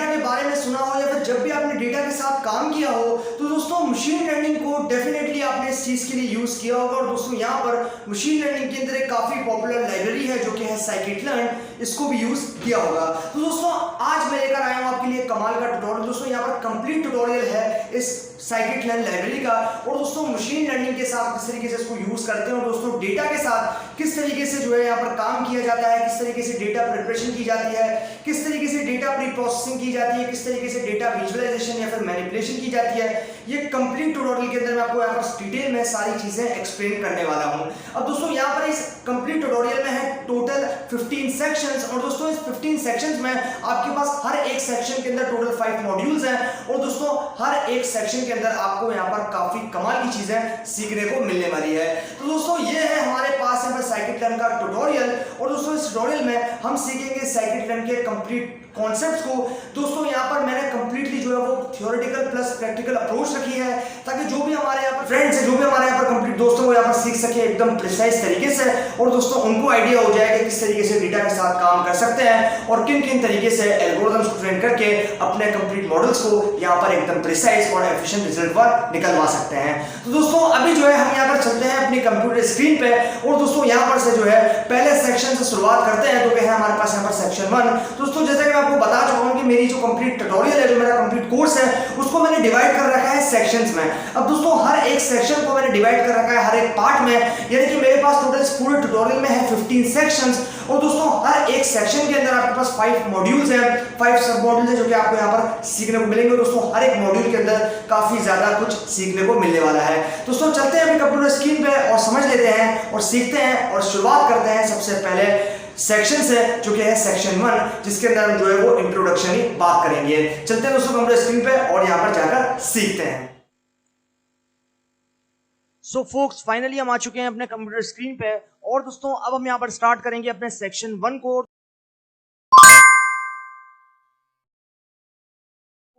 Data के बारे में सुना हो या फिर जब भी आपने डेटा के साथ काम किया हो तो दोस्तों मशीन लर्निंग को डेफिनेटली आपने इस चीज़ के लिए यूज़ किया होगा। और दोस्तों यहाँ पर मशीन लर्निंग के अंदर एक काफ़ी पॉपुलर लाइब्रेरी है जो कि है scikit-learn, इसको भी यूज़ किया होगा। तो दोस्तों आज मैं लेकर आया हूँ आपके लिए कमाल का ट्यूटोरियल। दोस्तों यहाँ पर कंप्लीट ट्यूटोरियल है इस scikit-learn लाइब्रेरी का, और दोस्तों मशीन लर्निंग के साथ किस तरीके से इसको यूज़ करते हैं और दोस्तों डेटा के साथ किस तरीके से जो है यहाँ पर काम किया जाता है, किस तरीके से डेटा प्रिपरेशन की जाती है, किस तरीके से डेटा प्री प्रोसेसिंग की जाती है, किस तरीके से डेटा विजुअलाइजेशन या फिर मैनिपुलेशन की जाती है, ये कंप्लीट ट्यूटोरियल के अंदर मैं आपको यहाँ पर डिटेल में सारी चीजें एक्सप्लेन करने वाला हूँ। अब दोस्तों यहाँ पर इस कंप्लीट ट्यूटोरियल में है टोटल 15 सेक्शंस, और दोस्तों इस 15 सेक्शंस में आपके पास हर एक सेक्शन के अंदर टोटल 5 मॉड्यूल्स हैं, और दोस्तों हर एक सेक्शन के अंदर आपको यहाँ पर काफी कमाल की चीजें सीखने को मिलने वाली है। तो दोस्तों ये है हमारे पास यहाँ पर scikit-learn का ट्यूटोरियल, और दोस्तों इस ट्यूटोरियल में हम सीखेंगे scikit-learn के कंप्लीट कॉन्सेप्ट्स को। दोस्तों यहाँ पर मैंने कंप्लीटली जो है वो थियोरेटिकल प्लस प्रैक्टिकल अप्रोच रखी है ताकि जो भी हमारे यहाँ पर फ्रेंड्स है, जो भी हमारे यहाँ पर कंप्लीट दोस्तों को यहाँ पर सीख सके एकदम प्रिसाइज तरीके से, और दोस्तों उनको आइडिया हो जाए कि किस तरीके से डेटा के साथ काम कर सकते हैं और किन किन तरीके से एल्गोरिथम्स को ट्रेन करके अपने कंप्लीट मॉडल्स को यहाँ पर एकदम प्रिसाइज और एफिशिएंट रिजल्ट पर निकलवा सकते हैं। तो दोस्तों अभी जो है हम यहाँ पर चलते हैं अपनी कंप्यूटर स्क्रीन पे, और दोस्तों यहाँ पर से जो है पहले सेक्शन से शुरुआत करते हैं जो कि है हमारे पास यहाँ पर सेक्शन 1। दोस्तों जैसे कि मैं आपको बता चुका हूं कि मेरी जो कंप्लीट ट्यूटोरियल है, जो मेरा कंप्लीट कोर्स है, उसको मैंने डिवाइड कर रखा है सेक्शंस में। अब दोस्तों हर एक सेक्शन को मैंने डिवाइड कर रखा है हर एक पार्ट में, यानी कि मेरे पास टोटल इस पूरे ट्यूटोरियल में है 15 सेक्शंस, और दोस्तों हर एक सेक्शन के अंदर आपके पास 5 मॉड्यूल्स हैं, 5 सब मॉड्यूल्स हैं जो कि आपको यहाँ पर सीखने को मिलेंगे। दोस्तों हर एक मॉड्यूल के अंदर काफी ज्यादा कुछ सीखने को मिलने वाला है। दोस्तों चलते हैं अभी कंप्यूटर स्क्रीन पे और समझ लेते हैं और सीखते हैं, और शुरुआत करते हैं सबसे पहले सेक्शन से जो कि है सेक्शन 1, जिसके अंदर हम जो है वो इंट्रोडक्शन ही बात करेंगे। चलते हैं दोस्तों कंप्यूटर स्क्रीन पे और यहां पर जाकर सीखते हैं। सो फोक्स फाइनली हम आ चुके हैं अपने कंप्यूटर स्क्रीन पे, और दोस्तों अब हम यहां पर स्टार्ट करेंगे अपने सेक्शन 1 को।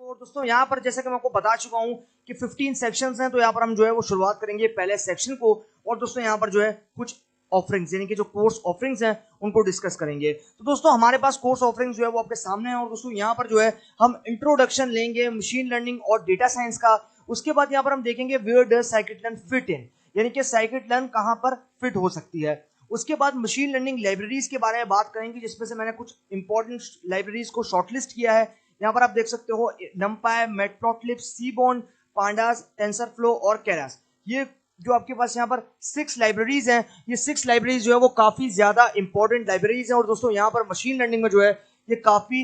और दोस्तों यहाँ पर जैसे कि मैं आपको बता चुका हूं कि 15 सेक्शंस हैं, तो यहाँ पर हम जो है वो शुरुआत करेंगे पहले सेक्शन को, और दोस्तों यहाँ पर जो है कुछ ऑफरिंग्स यानी कि जो कोर्स ऑफरिंग्स हैं उनको डिस्कस करेंगे। तो दोस्तों हमारे पास कोर्स ऑफरिंग्स जो है वो आपके सामने है, और दोस्तों यहाँ पर जो है हम इंट्रोडक्शन लेंगे मशीन लर्निंग और डेटा साइंस का। उसके बाद यहाँ पर हम देखेंगे where does scikit-learn fit in, यानी कि scikit-learn कहाँ पर फिट हो सकती है। उसके बाद मशीन लर्निंग लाइब्रेरीज के बारे में बात करेंगे, जिसमें से मैंने कुछ इंपॉर्टेंट लाइब्रेरीज को शॉर्टलिस्ट किया है। यहाँ पर आप देख सकते हो numpy, matplotlib, seaborn, pandas, tensorflow और keras। ये जो आपके पास यहाँ पर 6 लाइब्रेरीज हैं, ये 6 लाइब्रेरीज जो है वो काफी ज्यादा इंपॉर्टेंट लाइब्रेरीज हैं, और दोस्तों यहाँ पर मशीन लर्निंग में जो है ये काफी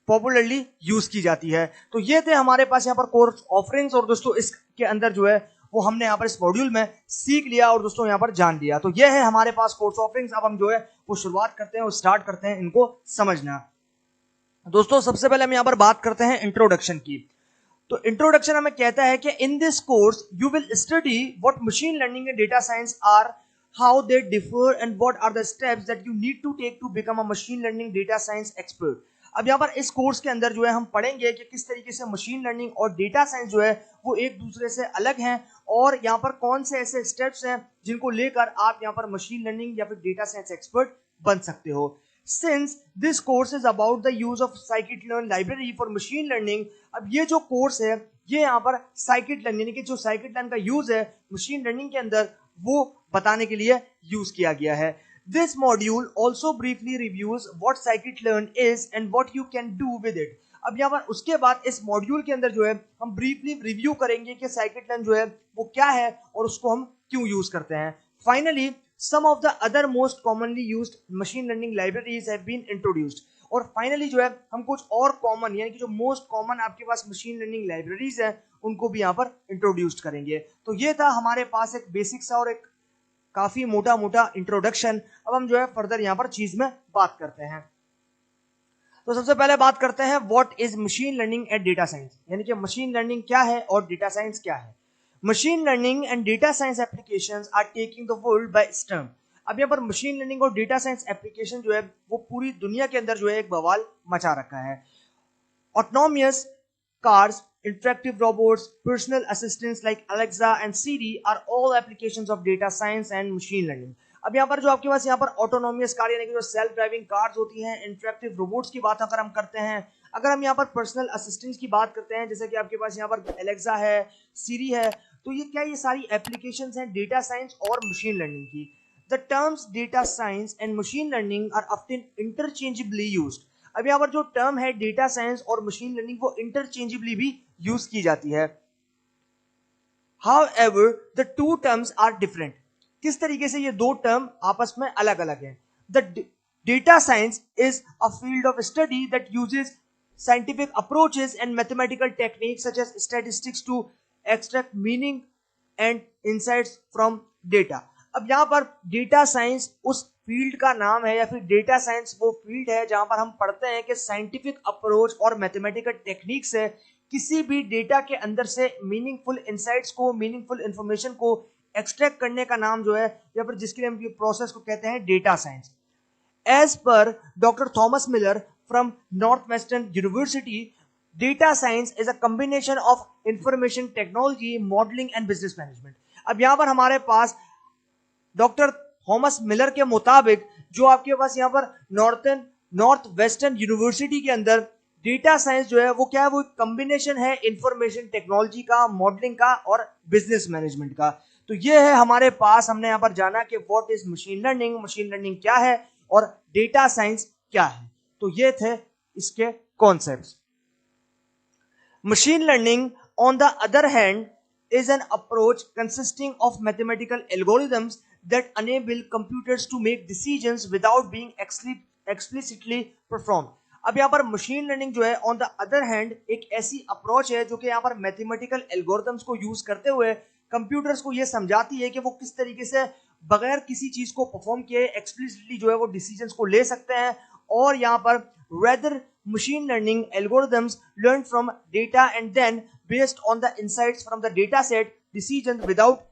पॉपुलरली यूज की जाती है। तो ये थे हमारे पास यहाँ पर कोर्स ऑफरिंग्स, और दोस्तों इसके अंदर जो है वो हमने यहाँ पर इस मॉड्यूल में सीख लिया और दोस्तों यहाँ पर जान लिया। तो ये है हमारे पास कोर्स ऑफरिंग्स। अब हम जो है वो शुरुआत करते हैं और स्टार्ट करते हैं इनको समझना। दोस्तों सबसे पहले हम यहाँ पर बात करते हैं इंट्रोडक्शन की। तो इंट्रोडक्शन हमें कहता है कि in this course you will study what machine learning and data science are, how they differ and what are the steps that you need to take to become a machine learning data science expert. अब यहाँ पर इस course के अंदर जो है हम पढ़ेंगे कि किस तरीके से मशीन लर्निंग और डेटा साइंस जो है वो एक दूसरे से अलग हैं, और यहाँ पर कौन से ऐसे स्टेप्स हैं जिनको लेकर आप यहाँ पर मशीन लर्निंग या फिर डेटा साइंस एक्सपर्ट बन सकते हो। Since this course is about the use of scikit-learn library for machine learning, अब ये जो कोर्स है ये यहाँ पर scikit-learn यानी कि जो scikit-learn का यूज है मशीन लर्निंग के अंदर वो बताने के लिए यूज किया गया है। This module also briefly reviews what scikit-learn is and what you can do with it। अब यहाँ पर उसके बाद इस मॉड्यूल के अंदर जो है हम ब्रीफली रिव्यू करेंगे कि scikit-learn जो है वो क्या है और उसको हम क्यों यूज करते हैं। Finally, some of the other most commonly used machine learning libraries have been introduced। और फाइनली जो है हम कुछ और कॉमन यानी कि जो मोस्ट कॉमन आपके पास मशीन लर्निंग लाइब्रेरीज हैं उनको भी यहाँ पर इंट्रोड्यूस करेंगे। तो ये था हमारे पास एक बेसिक सा और एक काफी मोटा मोटा इंट्रोडक्शन। अब हम जो है फर्दर यहाँ पर चीज में बात करते हैं। तो सबसे पहले बात करते हैं what is machine learning and data science, यानी कि मशीन लर्निंग क्या है और डेटा साइंस क्या है। Machine learning and data science applications are taking the world by storm. अब यहाँ पर मशीन लर्निंग और डेटा साइंस एप्लीकेशन जो है वो पूरी दुनिया के अंदर जो है एक बवाल मचा रखा है। Autonomous cars, interactive robots, personal assistants like Alexa and Siri are all applications of data science and machine learning। अब यहाँ पर जो आपके पास यहाँ पर ऑटोनोमियस कार यानी कि जो सेल्फ ड्राइविंग कार्स होती हैं, इंटरेक्टिव रोबोट्स की बात अगर हम करते हैं, अगर हम यहाँ पर पर्सनल असिस्टेंट की बात करते हैं, जैसे कि आपके पास यहाँ पर एलेक्सा है, सीरी है, तो ये क्या, ये सारी एप्लीकेशंस हैं डेटा साइंस और मशीन लर्निंग की. The terms data science and machine learning are often interchangeably used. अब यहाँ पर जो टर्म है डेटा साइंस और मशीन लर्निंग वो इंटरचेंजेबली भी यूज की जाती है. However, the two terms are different. किस तरीके से ये दो टर्म आपस में अलग अलग हैं. The data science is a field of study that uses scientific approaches and mathematical techniques such as statistics to extract meaning and insights from data. अब यहाँ पर डेटा साइंस उस फील्ड का नाम है, या फिर डेटा साइंस वो फील्ड है जहां पर हम पढ़ते हैं कि साइंटिफिक अप्रोच और मैथमेटिकल टेक्निक से किसी भी डेटा के अंदर से मीनिंगफुल इंसाइट्स को, मीनिंगफुल इंफॉर्मेशन को एक्सट्रैक्ट करने का नाम जो है, या फिर जिसके लिए हम ये प्रोसेस को कहते हैं data science. As per doctor Thomas Miller from Northwestern University, data science is a combination of information technology, modelling and business management. अब यहां पर हमारे पास डॉक्टर थॉमस मिलर के मुताबिक जो आपके पास यहाँ पर नॉर्थ वेस्टर्न यूनिवर्सिटी के अंदर डेटा साइंस जो है वो क्या है, वो कॉम्बिनेशन है इंफॉर्मेशन टेक्नोलॉजी का, मॉडलिंग का और बिजनेस मैनेजमेंट का. तो ये है हमारे पास, हमने यहाँ पर जाना कि what is machine learning, machine learning क्या है और डेटा साइंस क्या है. तो ये थे इसके concepts. Machine learning on the other hand is an approach consisting of mathematical algorithms that enable computers to make decisions without being explicitly performed. अब यहाँ पर मशीन लर्निंग जो है ऑन द अदर हैंड एक ऐसी अप्रोच है जो कि यहाँ पर मैथमेटिकल एल्गोरिथम्स को यूज करते हुए कंप्यूटर्स को ये समझाती है कि वो किस तरीके से बगैर किसी चीज को परफॉर्म किए एक्सप्लिसिटली जो है वो डिसीजंस को ले सकते हैं. और यहाँ पर rather machine learning algorithms learn from data and then based on the insights from the data set decisions without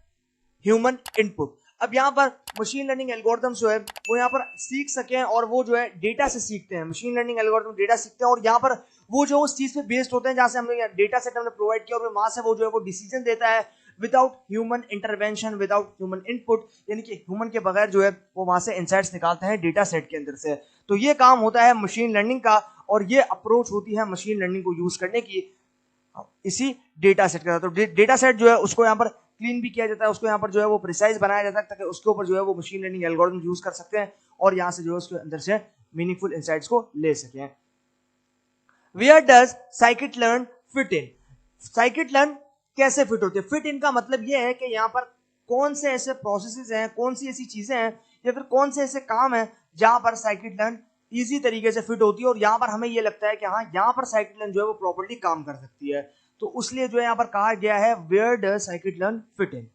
human input. अब यहाँ पर मशीन लर्निंग एल्गोरिथम्स जो है वो यहाँ पर सीख सकें और वो जो है डेटा से सीखते हैं. मशीन लर्निंग एल्गोरिथम डेटा सीखते हैं और यहाँ पर वो जो उस चीज पे बेस्ड होते हैं जहां से हमने डेटा सेट हमने प्रोवाइड किया और वहां से वो जो है वो डिसीजन देता है without human intervention, without human input, यानी कि ह्यूमन के बगैर जो है वो वहां से इंसाइट्स निकालते हैं डेटा सेट के अंदर से. तो ये काम होता है मशीन लर्निंग का और ये अप्रोच होती है मशीन लर्निंग को यूज करने की इसी डेटा सेट का. तो डेटा सेट जो है उसको यहाँ पर क्लीन भी किया जाता है, उसको यहाँ पर जो है वो प्रिसाइज बनाया जाता है ताकि उसके ऊपर जो है वो मशीन लर्निंग एल्गोरिथम यूज कर सकते हैं और यहाँ से जो है उसके अंदर से मीनिंगफुल इंसाइट्स को ले सकें. Where does scikit-learn fit in? scikit-learn कैसे फिट होते हैं? फिट इन का मतलब यह है कि यहाँ पर कौन से ऐसे प्रोसेसेस हैं, कौन सी ऐसी चीजें हैं या फिर कौन से ऐसे काम हैं जहां पर scikit-learn इजी तरीके से फिट होती है और यहाँ पर हमें ये लगता है कि हाँ यहाँ पर scikit-learn जो है वो प्रॉपर्ली काम कर सकती है. तो उसलिए जो है यहाँ पर कहा गया है where does scikit-learn fit in?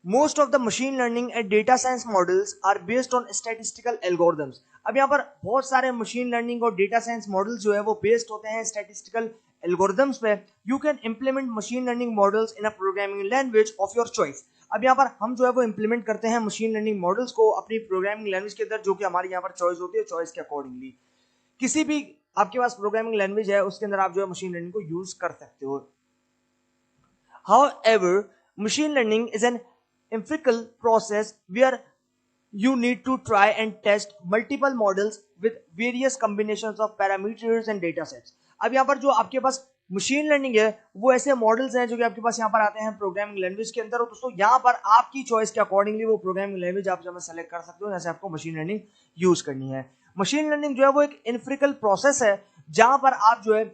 Most of the machine learning and data science models are based on statistical algorithms. अब यहाँ पर बहुत सारे मशीन लर्निंग और डेटा साइंस मॉडल्स जो है वो बेस्ड होते हैं स्टैटिस्टिकल एल्गोरिथम्स पे. You can implement machine learning models in a programming language of your choice. अब यहाँ पर हम जो है वो इंप्लीमेंट करते हैं मशीन लर्निंग मॉडल्स को अपनी प्रोग्रामिंग लैंग्वेज के अंदर जो कि हमारी यहाँ पर चॉइस होती है, चॉइस के अकॉर्डिंगली. किसी भी आपके पास प्रोग्रामिंग लैंग्वेज है उसके अंदर आप जो है मशीन लर्निंग को यूज कर सकते हो. However, machine learning is an empirical process where you need to try and test multiple models with various combinations of parameters and data sets. अब यहाँ पर जो आपके पास मशीन लर्निंग है वो ऐसे मॉडल्स हैं जो कि आपके पास यहाँ पर आते हैं प्रोग्रामिंग लैंग्वेज के अंदर. और दोस्तों यहाँ पर आपकी चॉइस के अकॉर्डिंगली वो प्रोग्रामिंग लैंग्वेज आप जो है सेलेक्ट कर सकते हो जैसे आपको मशीन लर्निंग यूज करनी है. मशीन लर्निंग जो है वो एक एम्पिरिकल प्रोसेस है जहां पर आप जो है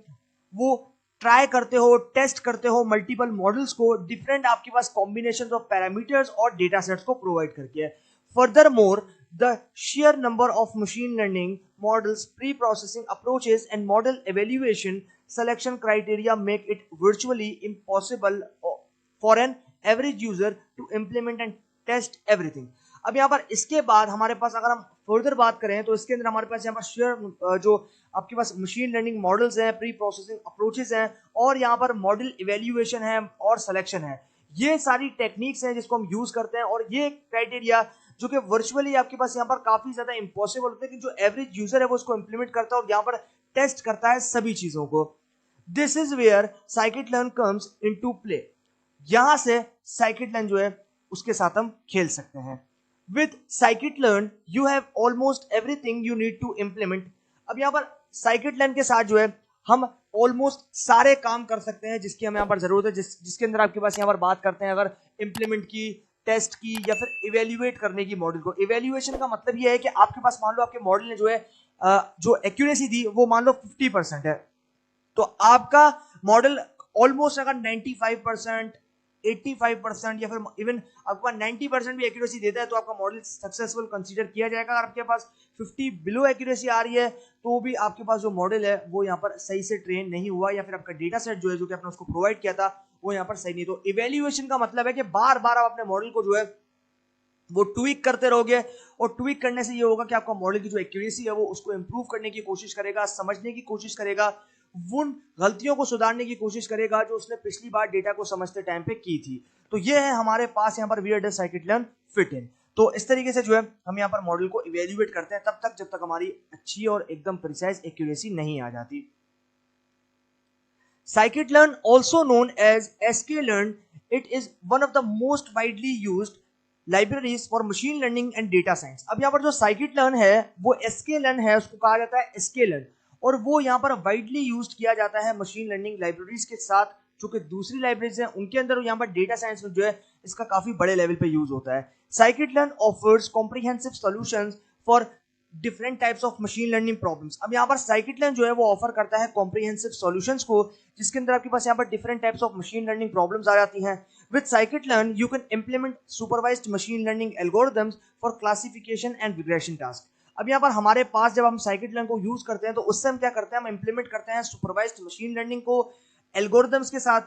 वो ट्राई करते हो, टेस्ट करते हो मल्टीपल मॉडल्स को डिफरेंट आपके पास कॉम्बिनेशंस ऑफ पैरामीटर्स और डेटा सेट्स को प्रोवाइड करके. Furthermore, the sheer number of machine learning models, pre-processing approaches, and model evaluation selection criteria make it virtually impossible for an average user to implement and test everything. अब यहाँ पर इसके बाद हमारे पास अगर हम फर्दर बात करें तो इसके अंदर हमारे पास यहाँ पर शेयर जो आपके पास मशीन लर्निंग मॉडल्स हैं, प्री प्रोसेसिंग अप्रोचेस हैं और यहाँ पर मॉडल इवेल्युएशन है और सिलेक्शन है. ये सारी टेक्निक्स हैं जिसको हम यूज करते हैं और ये क्राइटेरिया जो कि वर्चुअली आपके पास यहाँ पर काफी ज्यादा इंपॉसिबल होते हैं कि जो एवरेज यूजर है वो उसको इंप्लीमेंट करता है और यहाँ पर टेस्ट करता है सभी चीजों को. This is where scikit-learn comes into play. यहां से scikit-learn जो है उसके साथ हम खेल सकते हैं. With scikit-learn, you have almost everything you need to implement. अब यहाँ पर scikit-learn के साथ जो है हम ऑलमोस्ट सारे काम कर सकते हैं जिसकी हमें यहाँ पर जरूरत है, जिसके अंदर आपके पास यहाँ पर बात करते हैं अगर इंप्लीमेंट की, टेस्ट की या फिर इवेल्युएट करने की मॉडल को। इवेल्युएशन का मतलब ये है कि आपके पास मान लो आपके मॉडल ने जो है जो एक्यूरेसी थी वो मान लो 50% है, तो आपका मॉडल ऑलमोस्ट अगर 95%, 85% या फिर इवन आपका 90% भी एक्यूरेसी देता है तो आपका मॉडल सक्सेसफुल कंसीडर किया जाएगा। अगर आपके पास 50 बिलो एक्यूरेसी आ रही है तो भी आपके पास जो मॉडल है वो यहाँ पर सही से ट्रेन नहीं हुआ, या फिर आपका डेटा सेट जो है जो कि आपने उसको प्रोवाइड किया था वो यहाँ पर सही नहीं। तो इवेल्युएशन का मतलब है कि बार बार आप अपने मॉडल को जो है वो ट्वीक करते रहोगे, और ट्वीक करने से ये होगा कि आपका मॉडल की जो एक्यूरेसी है वो उसको इंप्रूव करने की कोशिश करेगा, समझने की कोशिश करेगा, उन गलतियों को सुधारने की कोशिश करेगा जो उसने पिछली बार डेटा को समझते टाइम पे की थी। तो ये है हमारे पास यहाँ पर where does scikit-learn fit in. तो इस तरीके से जो है हम यहाँ पर मॉडल को इवेल्युएट करते हैं तब तक जब तक हमारी अच्छी और एकदम प्रिसाइज एक्यूरेसी नहीं आ जाती। Scikit-learn, also known as sklearn, it is one of the most widely used libraries for machine learning and data science। अब यहाँ पर जो scikit-learn है वो sklearn है, उसको कहा जाता है sklearn, और वो यहाँ पर वाइडली यूज किया जाता है मशीन लर्निंग लाइब्रेरीज के साथ, जो कि दूसरी लाइब्रेरीज हैं उनके अंदर यहाँ पर डेटा साइंस में जो है इसका काफी बड़े लेवल पे यूज होता है। Scikit-learn offers comprehensive solutions for different types of machine learning problems. अब यहाँ पर scikit-learn जो है वो ऑफर करता है कॉम्प्रिहेंसिव सॉल्यूशंस को, जिसके अंदर आपके पास यहाँ पर different types of machine learning problems आ जाती हैं। With scikit-learn you can implement supervised machine learning algorithms for classification and regression task. अब यहाँ पर हमारे पास जब हम scikit-learn को यूज करते हैं तो उससे हम क्या करते हैं, हम इंप्लीमेंट करते हैं सुपरवाइज्ड मशीन लर्निंग को एल्गोरिथम्स के साथ,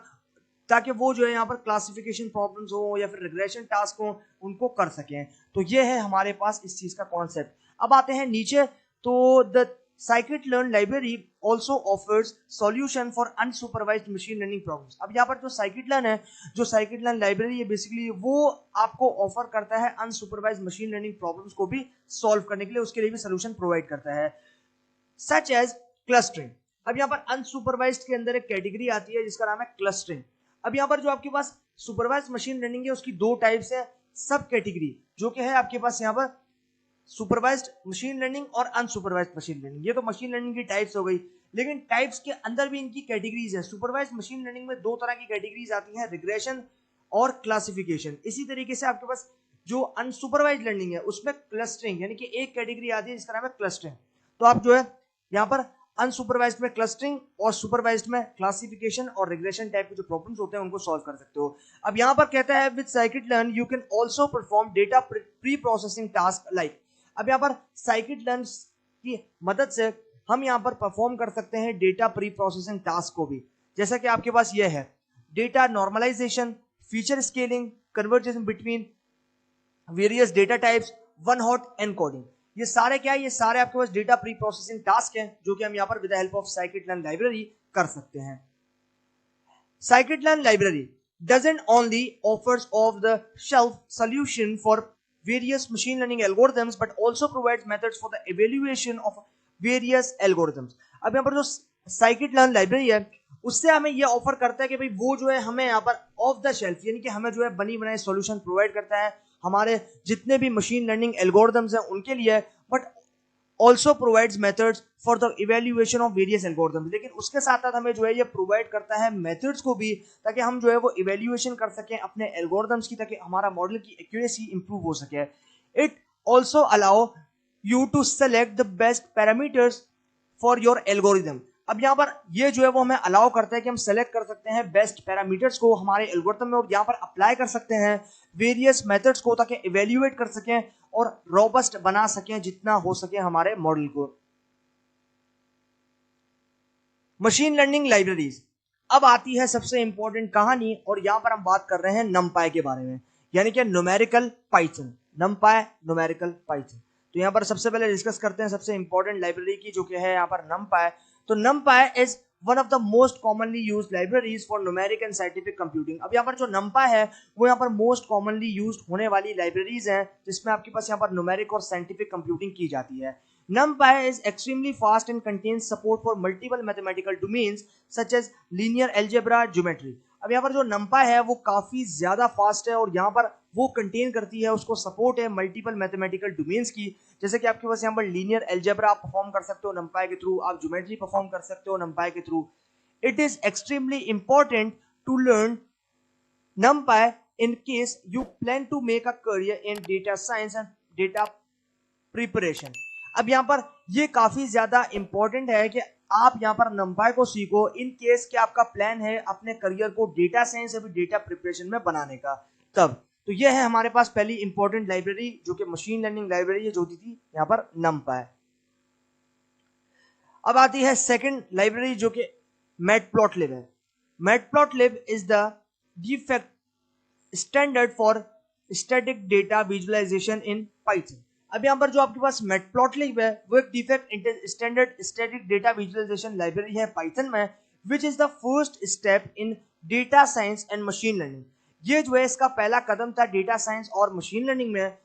ताकि वो जो है यहाँ पर क्लासिफिकेशन प्रॉब्लम्स हो या फिर रिग्रेशन टास्क हो उनको कर सकें। तो ये है हमारे पास इस चीज का कॉन्सेप्ट। अब आते हैं नीचे, तो the scikit-learn library also offers solution for unsupervised machine learning problems। अब यहाँ पर जो scikit-learn है, जो scikit-learn library है बेसिकली वो आपको ऑफर करता है अनसुपरवाइज्ड मशीन लर्निंग प्रॉब्लम्स को भी सॉल्व करने के लिए, उसके लिए भी सोल्यूशन प्रोवाइड करता है, सच एज क्लस्टरिंग। अब यहाँ पर अनसुपरवाइज्ड के अंदर एक कैटेगरी आती है जिसका नाम है क्लस्टरिंग। अब यहाँ पर जो आपके पास सुपरवाइज्ड मशीन लर्निंग है उसकी दो टाइप्स है, सब कैटेगरी, जो कि है आपके पास यहाँ पर सुपरवाइज्ड मशीन लर्निंग और अनसुपरवाइज्ड मशीन लर्निंग। ये तो मशीन लर्निंग की टाइप्स हो गई, लेकिन टाइप्स के अंदर भी इनकी कैटेगरीज है। सुपरवाइज्ड मशीन लर्निंग में दो तरह की कैटेगरीज आती हैं, रिग्रेशन और क्लासिफिकेशन। इसी तरीके से आपके पास जो अनसुपरवाइज्ड लर्निंग है उसमें क्लस्टरिंग यानी कि एक कैटेगरी आती है जिसका नाम है क्लस्टरिंग। तो आप जो है यहाँ पर अनसुपरवाइज्ड में क्लस्टरिंग और सुपरवाइज्ड में क्लासिफिकेशन और रिग्रेशन टाइप के जो प्रॉब्लम्स होते हैं उनको सॉल्व कर सकते हो। अब यहाँ पर कहता है with scikit-learn you can also perform data preprocessing task like. अब यहाँ पर scikit-learn की मदद से हम यहाँ पर परफॉर्म कर सकते हैं डेटा प्री प्रोसेसिंग टास्क को भी, जैसा कि आपके पास ये है data normalisation, feature scaling, conversion between various data types, one hot encoding. ये सारे क्या है, ये सारे आपके पास डेटा प्री प्रोसेसिंग टास्क हैं जो कि हम यहाँ पर with the help of scikit-learn library कर सकते हैं। scikit-learn library doesn't only offers off the shelf solution for various machine learning algorithms but also provides methods for the evaluation of various algorithms। अब यहाँ पर जो scikit-learn library है उससे हमें ये ऑफर करता है कि भाई वो जो है हमें यहाँ पर ऑफ द शेल्फ यानी कि हमें जो है बनी बनाई सॉल्यूशन प्रोवाइड करता है हमारे जितने भी मशीन लर्निंग एल्गोरिथम्स हैं उनके लिए, but also provides methods for the evaluation of various algorithms. लेकिन उसके साथ साथ हमें जो है ये प्रोवाइड करता है मेथड्स को भी, ताकि हम जो है वो इवेल्युएशन कर सकें अपने एल्गोरिथम्स की, ताकि हमारा मॉडल की एक्यूरेसी इंप्रूव हो सके। It also allow you to select the best parameters for your algorithm. अब यहाँ पर ये जो है वो हमें अलाउ करता है कि हम सेलेक्ट कर सकते हैं बेस्ट पैरामीटर्स को हमारे एल्गोरिथम में, और यहाँ पर अप्लाई कर सकते हैं वेरियस मेथड्स को, ताकि इवेल्युएट कर सकें और रोबस्ट बना सकें जितना हो सके हमारे मॉडल को। Machine learning libraries. अब आती है सबसे इंपॉर्टेंट कहानी, और यहां पर हम बात कर रहे हैं numpy के बारे में, यानी कि numerical Python. numpy numerical Python. तो यहां पर सबसे पहले डिस्कस करते हैं सबसे इंपॉर्टेंट लाइब्रेरी की, जो कि है यहां पर numpy। तो numpy is one of the most commonly use libraries for numeric and scientific computing. अब यहाँ पर जो numpy है वो यहाँ पर मोस्ट कॉमनली यूज होने वाली लाइब्रेरीज है जिसमें आपके पास यहाँ पर न्यूमेरिक और साइंटिफिक कंप्यूटिंग की जाती है। numpy is extremely fast and contains support for multiple mathematical domains such as linear algebra, geometry। अब यहाँ पर जो numpy है वो काफी ज्यादा फास्ट है और यहाँ पर वो कंटेन करती है, उसको सपोर्ट है मल्टीपल मैथमेटिकल डोमेन्स की, जैसे कि आपके पास यहाँ पर लीनियर अलजेब्रा आप परफॉर्म कर सकते हो numpy के थ्रू, आप ज्योमेट्री परफॉर्म कर सकते हो numpy के through. It is extremely important to learn numpy in case you plan to make a career in data science and data preparation. अब यहाँ पर ये काफी ज्यादा इंपॉर्टेंट है कि आप यहाँ पर numpy को सीखो इन केस कि आपका प्लान है अपने करियर को डेटा साइंस या फिर डेटा प्रिपरेशन में बनाने का. तब तो ये है हमारे पास पहली इंपॉर्टेंट लाइब्रेरी जो कि मशीन लर्निंग लाइब्रेरी है, जो होती थी यहाँ पर numpy. अब आती है सेकंड लाइब्रेरी जो कि मैटप्लॉटलिब है. Matplotlib is the de facto standard for static data visualisation in Python. अब यहाँ पर जो आपके पास मैटप्लॉटलिब है वो एक de facto standard static data visualisation library है पाइथन में, which is the first step in data science and machine learning. ये जो है इसका पहला कदम था डेटा साइंस और मशीन लर्निंग में,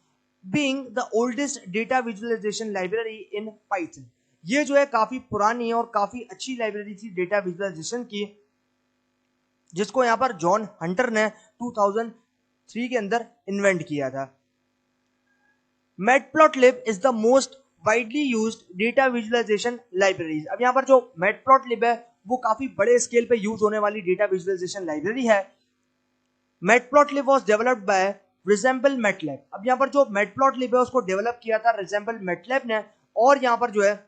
being the oldest data visualisation library in Python. ये जो है काफी पुरानी और काफी अच्छी लाइब्रेरी थी डेटा विजुअलाइजेशन की, जिसको यहाँ पर जॉन हंटर ने 2003 के अंदर इन्वेंट किया था. Matplotlib is the most widely used data visualization libraries. अब यहाँ पर जो मैटप्लॉटलिब है वो काफी बड़े स्केल पे यूज होने वाली डेटा विजुअलाइजेशन लाइब्रेरी है. Matplotlib was developed by resemble MATLAB. अब यहाँ पर जो मैटप्लॉटलिब है उसको डेवलप किया था रिजेंबल मैटलैब ने, और यहाँ पर जो है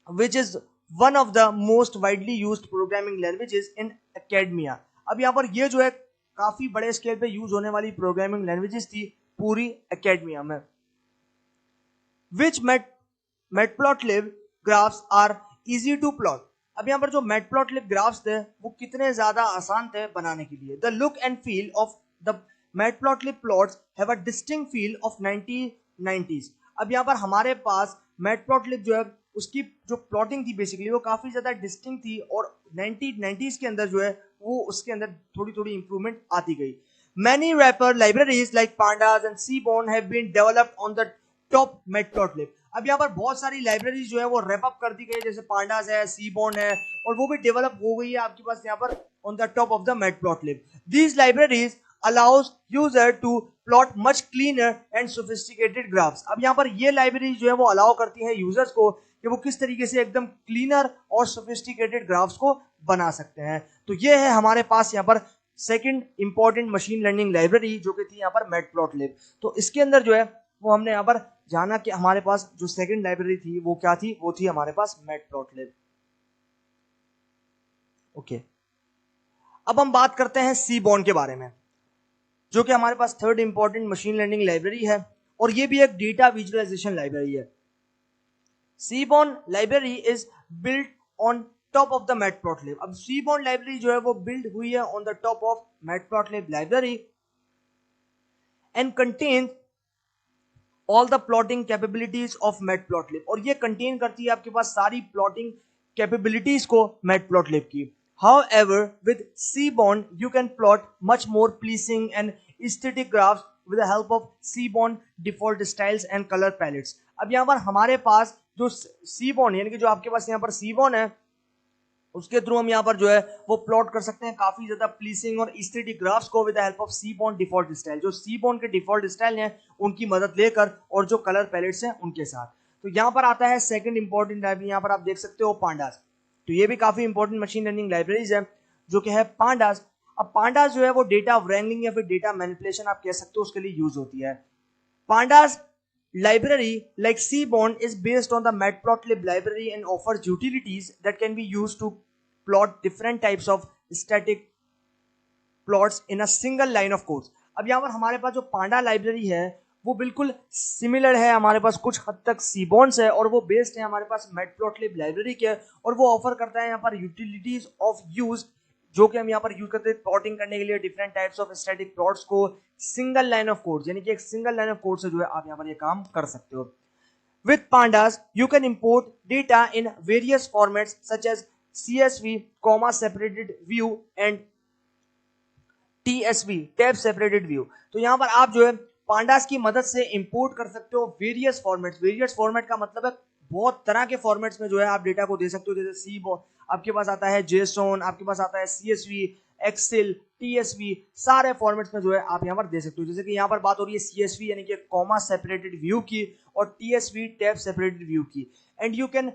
which is one of the most widely used programming languages in academia. अब यहाँ पर ये जो है काफी बड़े स्केल पे यूज होने वाली प्रोग्रामिंग लैंग्वेजेस थी पूरी एकेडमिया में. Which Matplotlib graphs are easy to plot. अब यहाँ पर जो मैटप्लॉटलिब ग्राफ्स थे वो कितने ज्यादा आसान थे बनाने के लिए. The look and feel of the matplotlib plots have a distinct feel of 1990s. अब यहाँ पर हमारे पास मैटप्लॉटलिब जो है उसकी जो प्लॉटिंग थी बेसिकली वो काफी ज्यादा डिस्टिंक्ट थी, और 1990s के अंदर जो है वो उसके अंदर थोड़ी थोड़ी इंप्रूवमेंट आती गई. Many wrapper libraries like pandas and seaborn have been developed on the top matplotlib. अब यहाँ पर बहुत सारी लाइब्रेरीज जो है वो रैप अप कर दी गई, जैसे pandas है, seaborn है, और वो भी डेवलप हो गई है आपके पास यहाँ पर on the top of the matplotlib. These libraries allows user to plot much cleaner and sophisticated graphs. अब यहाँ पर ये लाइब्रेरी जो है वो अलाउ करती है यूजर्स को कि वो किस तरीके से एकदम क्लीनर और सोफिस्टिकेटेड ग्राफ्स को बना सकते हैं. तो ये है हमारे पास यहाँ पर second important machine learning library जो कि थी यहाँ पर मैटप्लॉटलिब. तो इसके अंदर जो है वो हमने यहाँ पर जाना कि हमारे पास जो सेकंड लाइब्रेरी थी वो क्या थी, वो थी हमारे पास मैटप्लॉटलिब. ओके, अब हम बात करते हैं सीबॉर्न के बारे में, जो कि हमारे पास third important machine learning library है, और ये भी एक डेटा विजुअलाइजेशन लाइब्रेरी है. Seaborn library is built on top of the matplotlib. अब Seaborn library जो है वो build हुई है on the top of matplotlib library and contains all the plotting capabilities of matplotlib. और ये contain करती है आपके पास सारी plotting capabilities को matplotlib की. However, with Seaborn you can plot much more pleasing and aesthetic graphs with the help of Seaborn default styles and color palettes. अब यहाँ पर हमारे पास जो सीबॉर्न यानी कि जो आपके पास यहाँ पर सीबॉर्न है उसके थ्रू हम यहाँ पर जो है वो प्लॉट कर सकते हैं काफी ज्यादा प्लीसिंग और एस्थेटिक ग्राफ्स को with the help of Seaborn default style. जो सीबॉर्न के डिफॉल्ट स्टाइल हैं उनकी मदद लेकर और जो कलर पैलेट्स हैं उनके साथ. तो यहाँ पर आता है सेकंड इंपॉर्टेंट लाइब्रेरी, यहाँ पर आप देख सकते हो पांडास. तो ये भी काफी इंपॉर्टेंट मशीन लर्निंग लाइब्रेरीज है जो कि है पांडास. अब पांडास जो है वो डेटा व्रैंगलिंग या फिर डेटा मैनिपुलेशन आप कह सकते हो उसके लिए यूज होती है. Pandas library like Seaborn is based on the matplotlib library and offers utilities that can be used to plot different types of static plots in a single line of code. अब यहाँ पर हमारे पास जो पांडा library है वो बिल्कुल similar है हमारे पास कुछ हद तक सीबॉर्न से, और वो बेस्ड है हमारे पास मैटप्लॉटलिब लाइब्रेरी के, और वो ऑफर करता है यहाँ पर यूटिलिटीज ऑफ यूज जो कि हम यहाँ पर यूज करते हैं प्लॉटिंग करने के लिए different types of static plots को सिंगल लाइन ऑफ कोड, यानी कि एक सिंगल लाइन ऑफ कोड से जो है आप यहाँ पर ये काम कर सकते हो. With Pandas you can import data in various formats such as CSV, comma separated view and TSV, tab separated view. तो यहाँ पर आप जो है पांडास की मदद से इंपोर्ट कर सकते हो वेरियस फॉर्मेट्स. वेरियस फॉर्मेट का मतलब है बहुत तरह के फॉर्मेट्स में जो है आप डेटा को दे सकते हो. जैसे आपके पास आता है JSON, आपके पास आता है CSV, एक्सेल, TSV, सारे फॉर्मेट्स में जो है आप यहाँ पर दे सकते हो। जैसे कि यहाँ पर बात हो रही है CSV यानी कि कॉमा सेपरेटेड व्यू की और TSV टैब सेपरेटेड व्यू की। And you can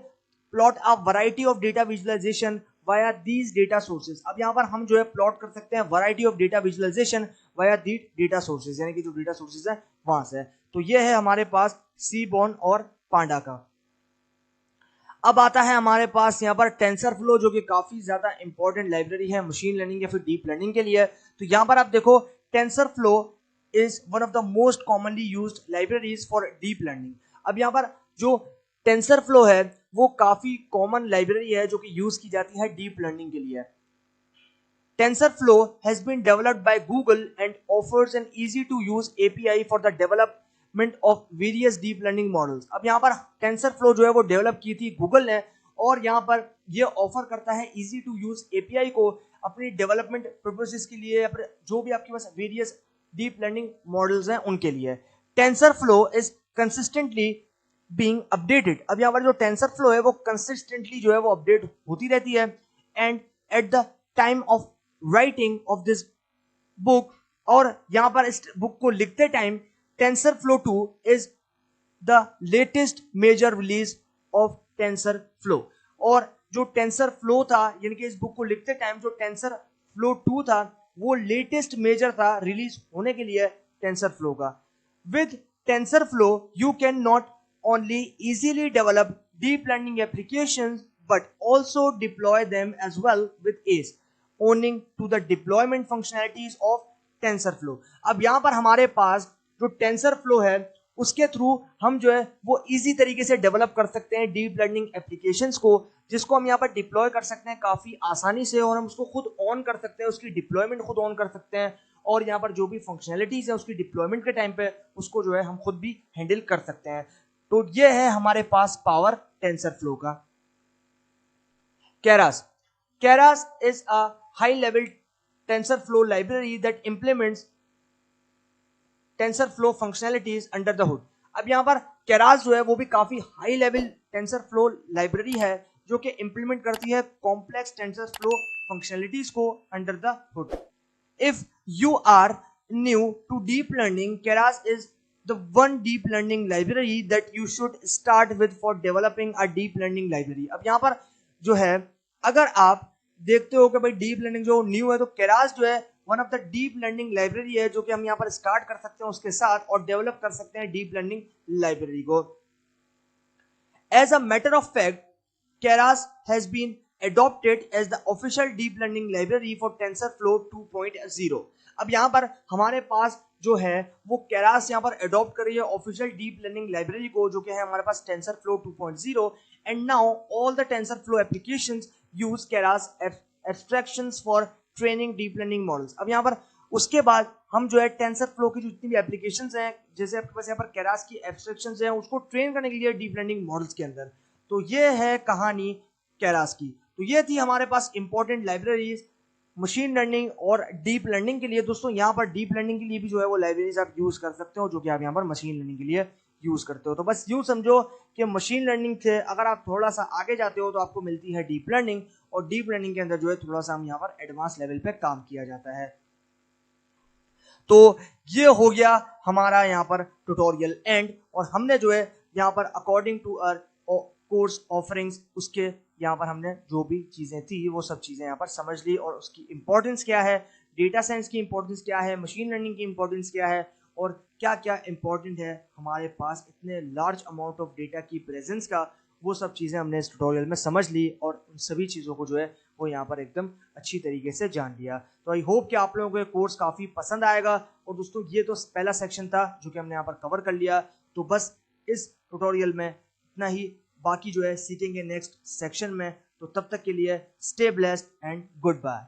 plot a variety of data visualization via these data sources. अब यहाँ पर हम जो है प्लॉट कर सकते हैं variety of data visualization via the data sources, यानी कि जो डेटा सोर्सेज है वहां से। तो ये है हमारे पास सीबॉर्न और पांडा का। अब आता है हमारे पास यहाँ पर टेंसरफ्लो, जो कि काफी ज्यादा इंपॉर्टेंट लाइब्रेरी है मशीन लर्निंग या फिर डीप लर्निंग के लिए। तो यहाँ पर आप देखो TensorFlow is one of the most commonly used libraries for deep learning. अब यहाँ पर जो टेंसरफ्लो है वो काफी कॉमन लाइब्रेरी है जो कि यूज की जाती है डीप लर्निंग के लिए। TensorFlow has been developed by Google and offers an easy to use API for the development of various deep learning models। अब यहाँ पर TensorFlow जो है वो डेवलप की थी गूगल ने और यहाँ पर ये ऑफर करता है easy to use API को अपनी डेवलपमेंट पर्पसेस के लिए या फिर जो भी आपके पास वेरियस डीप लर्निंग मॉडल्स हैं उनके लिए। TensorFlow is consistently being updated। अब यहाँ पर जो TensorFlow है वो कंसिस्टेंटली जो है वो अपडेट होती रहती है। And at the time of writing of this book, और यहां पर इस बुक को लिखते time TensorFlow 2 is the latest major release of TensorFlow। और जो TensorFlow था यानी कि इस बुक को लिखते टाइम जो TensorFlow 2 था वो लेटेस्ट मेजर था रिलीज होने के लिए TensorFlow का। With TensorFlow you can not only easily develop deep learning applications but also deploy them as well with ease, owning to the deployment functionalities of TensorFlow। अब यहां पर हमारे पास जो TensorFlow है उसके थ्रू हम जो है वो इजी तरीके से डेवलप कर सकते हैं डीप लर्निंग एप्लीकेशंस को, जिसको हम यहाँ पर डिप्लॉय कर सकते हैं काफी आसानी से और हम उसको खुद ऑन कर सकते हैं, उसकी डिप्लॉयमेंट खुद ऑन कर सकते हैं और यहाँ पर जो भी फंक्शनैलिटीज है उसकी डिप्लॉयमेंट के टाइम पे उसको जो है हम खुद भी हैंडल कर सकते हैं। तो ये है हमारे पास पावर TensorFlow का। Keras is a high-level TensorFlow library that implements TensorFlow functionalities under the hood। अब यहाँ पर Keras जो है वो भी काफी हाई लेवल TensorFlow लाइब्रेरी है जो कि इंप्लीमेंट करती है कॉम्प्लेक्स TensorFlow फंक्शनलिटीज को under the hood. If you are new to deep learning, Keras is the one deep learning library that you should start with for developing a deep learning library। अब यहाँ पर जो है अगर आप देखते हो कि भाई डीप लर्निंग जो न्यू है तो Keras जो है one of the deep learning library है जो कि हम यहाँ पर स्टार्ट कर सकते हैं उसके साथ और डेवलप कर सकते हैं डीप लर्निंग लाइब्रेरी को। As a matter of fact Keras has been adopted as the official deep learning library for TensorFlow 2.0। अब यहाँ पर हमारे पास जो है वो Keras यहाँ पर अडॉप्ट कर रही है ऑफिशियल डीप लर्निंग लाइब्रेरी को जो कि है हमारे पास TensorFlow 2.0 and now all the TensorFlow applications use Keras abstractions for training deep learning models. अब यहाँ पर उसके बाद हम जो है TensorFlow की जितनी भी एप्लीकेशंस हैं जैसे आपके पास यहाँ पर Keras की एब्स्ट्रैक्शंस हैं उसको ट्रेन करने के लिए डीप लर्निंग मॉडल्स के अंदर। तो ये है कहानी Keras की। तो ये थी हमारे पास इंपॉर्टेंट लाइब्रेरीज मशीन लर्निंग और डीप लर्निंग के लिए। दोस्तों यहाँ पर डीप लर्निंग के लिए भी जो है वो लाइब्रेरीज आप यूज कर सकते हो जो कि आप यहाँ पर मशीन लर्निंग के लिए यूज करते हो। तो बस यूं समझो कि मशीन लर्निंग से अगर आप थोड़ा सा आगे जाते हो तो आपको मिलती है डीप लर्निंग और डीप लर्निंग के अंदर जो है थोड़ा सा हम यहाँ पर एडवांस लेवल पे काम किया जाता है। तो ये हो गया हमारा यहाँ पर ट्यूटोरियल एंड और हमने जो है यहाँ पर according to our course offerings उसके यहाँ पर हमने जो भी चीजें थी वो सब चीजें यहाँ पर समझ ली और उसकी इंपॉर्टेंस क्या है, डेटा साइंस की इंपॉर्टेंस क्या है, मशीन लर्निंग की इंपॉर्टेंस क्या है और क्या क्या इंपॉर्टेंट है हमारे पास इतने लार्ज अमाउंट ऑफ डेटा की प्रेजेंस का, वो सब चीज़ें हमने इस ट्यूटोरियल में समझ ली और उन सभी चीज़ों को जो है वो यहाँ पर एकदम अच्छी तरीके से जान लिया। तो आई होप कि आप लोगों को ये कोर्स काफ़ी पसंद आएगा। और दोस्तों ये तो पहला सेक्शन था जो कि हमने यहाँ पर कवर कर लिया। तो बस इस ट्यूटोरियल में इतना ही, बाकी जो है सीखेंगे नेक्स्ट सेक्शन में। तो तब तक के लिए stay blessed and good bye.